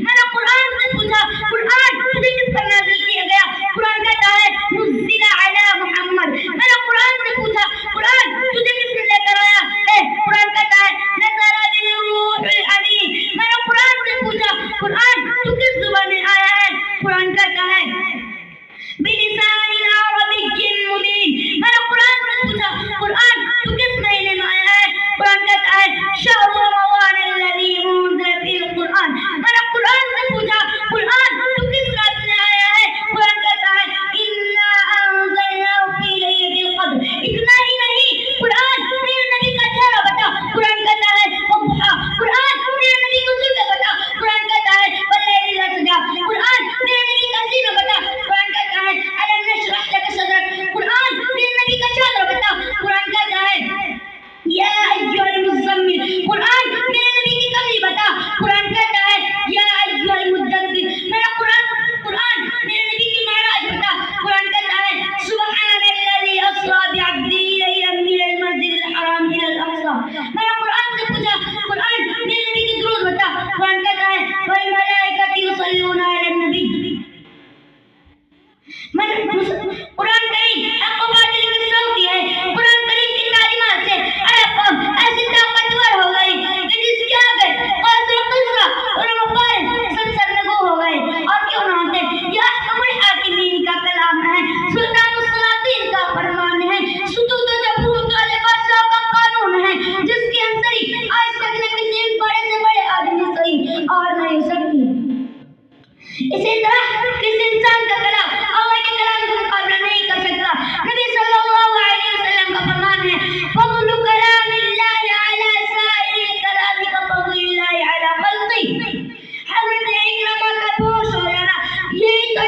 मैंने कुरान से पूछा, कुरान तुझे किस पर नाज़िल किया गया? कुरान कहता है नुज़्ज़िला अला मुहम्मद। मैंने कुरान से पूछा, कुरान तुझे किसने लेकर आया? कुरान कहता है नज़ला बिही रूहुल अमीन। मैंने कुरान से पूछा, कुरान तू किस ज़ुबान में आया है? कुरान कहता है बिलिसानिन अरबिय्यिन मुबीन। मैंने कुरान से पूछा, कुरान तू किस महीने में आया है? कुरान कहता है शहरु रमज़ान अल्लज़ी उन्ज़िला फीहिल कुरान। मैंने कुरान से पूछा, कुरान तू किस रात में आया है? कुरान कहता है इन्ना अंज़लनाहु फी लैलतिल क़द्र। इतना ही नहीं, कुरान मेरे नबी का चेहरा बता। कुरान कहता है वद्दुहा। कुरान मेरे नबी को सुबह बता। कुरान कहता है वल्लैलि इज़ा सजा। कुरान मेरे नबी का सीना बता। कुरान कहता है अलम नशरह लका सदरक। कुरान मेरे नबी का चादर बता। कुरान कहता है या अय्युहल मुज़्ज़म्मिल। कुरान मेरे नबी की कमली बता। कुरान कहता है या अय्युहल मुद्दस्सिर। मेरा कुरान मेरे नबी की मेराज बता। कुरान कहता है सुब्हानल्लज़ी अस्रा बिअब्दिही लैलन मिनल मस्जिदिल हराम इलल अक़सा। मेरा कुरान से पूछा, कुरान मेरे नबी की दुरूद बता। कुरान कहता है वल मलाइकतु युसल्लूना अलन नबी। कुरान करीम अक़वातिल किस्सौती है। कुरान करीम की तालीमात से अरब कौम ऐसी ताकतवर हो गई कि जिसके आगे क़ासिर क़िस्सा और मुफ़ारिस सब सरनगू हो गए। और क्यों ना होते? यह अहकमुल हाकिमीन का कलाम है, सुल्तानुस सलातीन का फरमान है, सुदूद जबरूत वाले बादशाह का कानून है, जिसकी अंसरी आज तक न किसी बड़े से बड़े आदमी सही और नहीं हो सकती। इसी तरह किसी इंसान का कलाम अल्लाह के कलाम का मुकाबला नहीं कर सकता। नबी सल्लल्लाहु अलैहि वसल्लम का फरमान है फज़्लु कलामिल्लाहि अला साइरिल कलामी का फ़ज़्लिल्लाहि अला ख़ल्क़िही। हज़रत इकरमा का बेहोश हो जाना यही तो